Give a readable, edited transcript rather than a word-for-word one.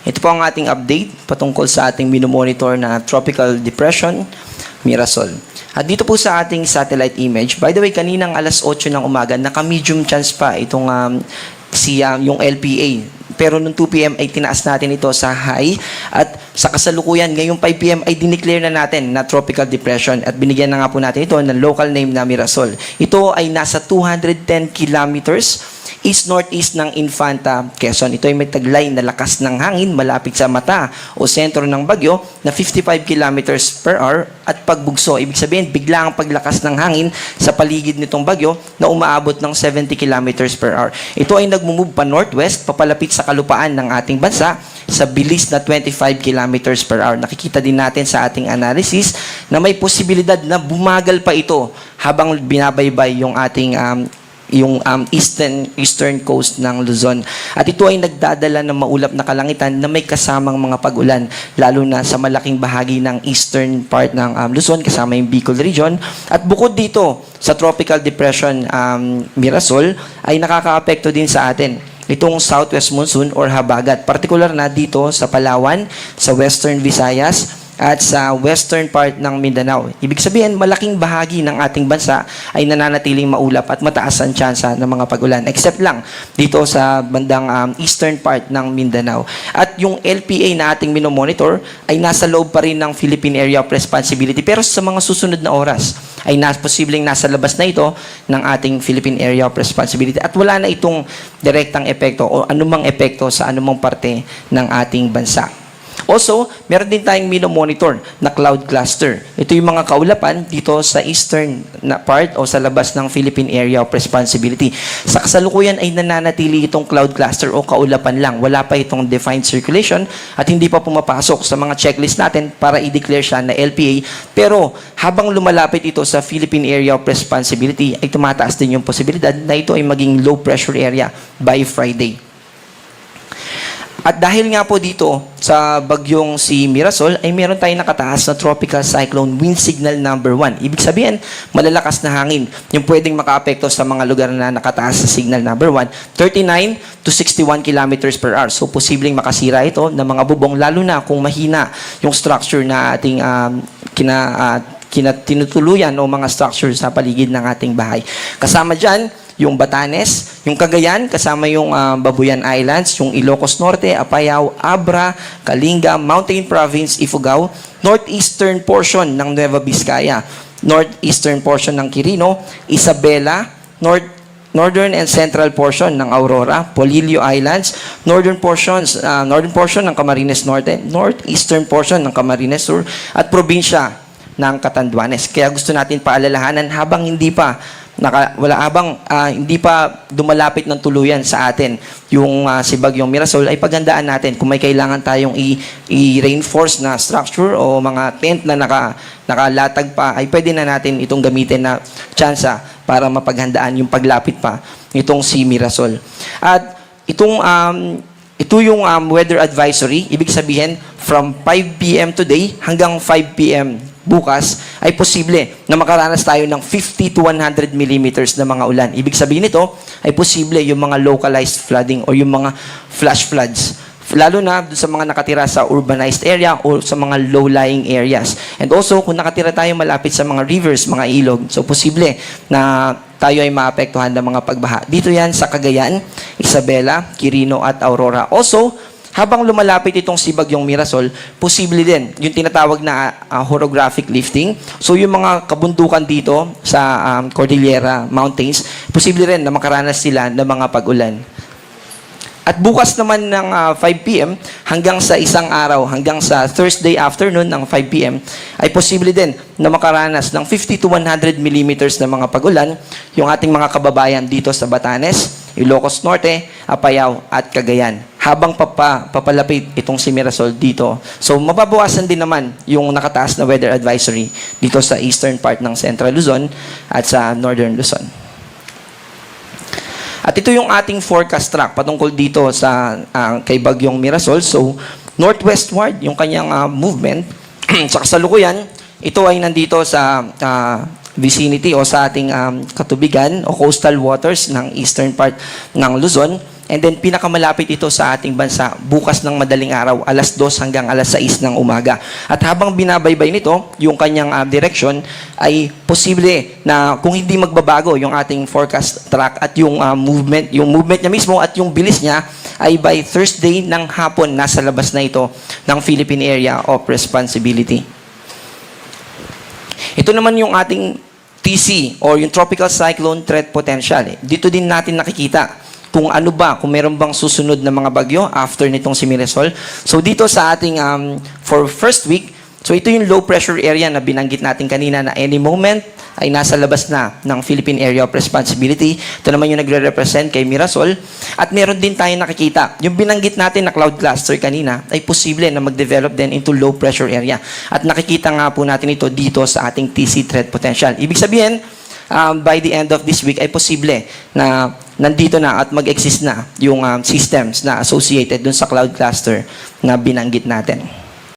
Ito po ang ating update patungkol sa ating minomonitor na Tropical Depression, Mirasol. At dito po sa ating satellite image, by the way, kaninang alas 8 ng umaga, naka-medium chance pa itong yung LPA. Pero noong 2 p.m. ay tinaas natin ito sa high at sa kasalukuyan, ngayong 5 p.m. ay dineclare na natin na tropical depression at binigyan na nga po natin ito ng local name na Mirasol. Ito ay nasa 210 kilometers east-northeast ng Infanta, Quezon. Ito ay may taglay na lakas ng hangin malapit sa mata o sentro ng bagyo na 55 kilometers per hour at pagbugso. Ibig sabihin, bigla ang paglakas ng hangin sa paligid nitong bagyo na umaabot ng 70 kilometers per hour. Ito ay nagmumove pa northwest, papalapit sa kalupaan ng ating bansa sa bilis na 25 kilometers per hour. Nakikita din natin sa ating analysis na may posibilidad na bumagal pa ito habang binabaybay yung ating eastern coast ng Luzon. At ito ay nagdadala ng maulap na kalangitan na may kasamang mga pag-ulan, lalo na sa malaking bahagi ng eastern part ng Luzon, kasama yung Bicol region. At bukod dito, sa Tropical Depression Mirasol, ay nakakaapekto din sa atin itong southwest monsoon or habagat, particular na dito sa Palawan, sa western Visayas, at sa western part ng Mindanao. Ibig sabihin, malaking bahagi ng ating bansa ay nananatiling maulap at mataas ang tsansa ng mga pag-ulan. Except lang dito sa bandang eastern part ng Mindanao. At yung LPA na ating minomonitor ay nasa loob pa rin ng Philippine Area of Responsibility. Pero sa mga susunod na oras ay posibleng nasa labas na ito ng ating Philippine Area of Responsibility. At wala na itong direktang epekto o anumang epekto sa anumang parte ng ating bansa. Also, meron din tayong minomonitor na cloud cluster. Ito yung mga kaulapan dito sa eastern na part o sa labas ng Philippine Area of Responsibility. Sa kasalukuyan ay nananatili itong cloud cluster o kaulapan lang. Wala pa itong defined circulation at hindi pa pumapasok sa mga checklist natin para i-declare siya na LPA. Pero habang lumalapit ito sa Philippine Area of Responsibility, ay tumataas din yung posibilidad na ito ay maging low pressure area by Friday. At dahil nga po dito sa bagyong si Mirasol, ay meron tayong nakataas na tropical cyclone wind signal number 1. Ibig sabihin, malalakas na hangin yung pwedeng makaapekto sa mga lugar na nakataas sa signal number 1, 39 to 61 kilometers per hour. So, posibleng makasira ito ng mga bubong, lalo na kung mahina yung structure na ating tinutuluyan o mga structure sa paligid ng ating bahay. Kasama dyan, yung Batanes, yung Cagayan, kasama yung Babuyan Islands, yung Ilocos Norte, Apayao, Abra, Kalinga, Mountain Province, Ifugao, northeastern portion ng Nueva Vizcaya, northeastern portion ng Quirino, Isabela, northern and central portion ng Aurora, Polillo Islands, northern portion ng Camarines Norte, northeastern portion ng Camarines Sur, at probinsya ng Catanduanes. Kaya gusto natin paalalahanan habang hindi pa dumalapit ng tuluyan sa atin yung si Bagyong Mirasol, ay paghandaan natin kung may kailangan tayong i-reinforce na structure o mga tent na nakalatag pa, ay pwede na natin itong gamitin na tsansa para mapaghandaan yung paglapit pa nitong si Mirasol. At ito yung weather advisory. Ibig sabihin, from 5 p.m. today hanggang 5 p.m. bukas, ay posible na makaranas tayo ng 50 to 100 millimeters na mga ulan. Ibig sabihin nito, ay posible yung mga localized flooding o yung mga flash floods. Lalo na sa mga nakatira sa urbanized area o sa mga low-lying areas. And also, kung nakatira tayo malapit sa mga rivers, mga ilog, so posible na tayo ay maapektuhan ng mga pagbaha. Dito yan sa Cagayan, Isabela, Quirino at Aurora. Also, habang lumalapit itong si Bagyong Mirasol, posible din yung tinatawag na orographic lifting. So yung mga kabundukan dito sa Cordillera Mountains, posible rin na makaranas sila ng mga pag-ulan. At bukas naman ng 5 p.m. hanggang sa isang araw, hanggang sa Thursday afternoon ng 5 p.m., ay posible din na makaranas ng 50 to 100 millimeters na mga pag-ulan yung ating mga kababayan dito sa Batanes, Ilocos Norte, Apayao at Cagayan. Habang papalapit itong si Mirasol dito. So, mababawasan din naman yung nakataas na weather advisory dito sa eastern part ng Central Luzon at sa Northern Luzon. At ito yung ating forecast track patungkol dito sa kay Bagyong Mirasol. So, northwestward yung kanyang movement. Sa kasalukuyan, ito ay nandito sa vicinity o sa ating katubigan o coastal waters ng eastern part ng Luzon. And then pinakamalapit ito sa ating bansa bukas ng madaling araw, alas 2 hanggang alas 6 ng umaga. At habang binabaybay nito, yung kanyang direction ay posible na kung hindi magbabago yung ating forecast track at yung movement niya mismo at yung bilis niya ay by Thursday ng hapon nasa labas na ito ng Philippine Area of Responsibility. Ito naman yung ating TC or yung Tropical Cyclone Threat Potential. Dito din natin nakikita kung ano ba, kung meron bang susunod na mga bagyo after nitong si Miresol. So dito sa ating for first week, so ito yung low pressure area na binanggit natin kanina na any moment ay nasa labas na ng Philippine Area of Responsibility. Ito naman yung nagre-represent kay Mirasol. At meron din tayong nakikita. Yung binanggit natin na cloud cluster kanina ay posible na mag-develop din into low pressure area. At nakikita nga po natin ito dito sa ating TC threat potential. Ibig sabihin, by the end of this week ay posible na nandito na at mag-exist na yung systems na associated dun sa cloud cluster na binanggit natin.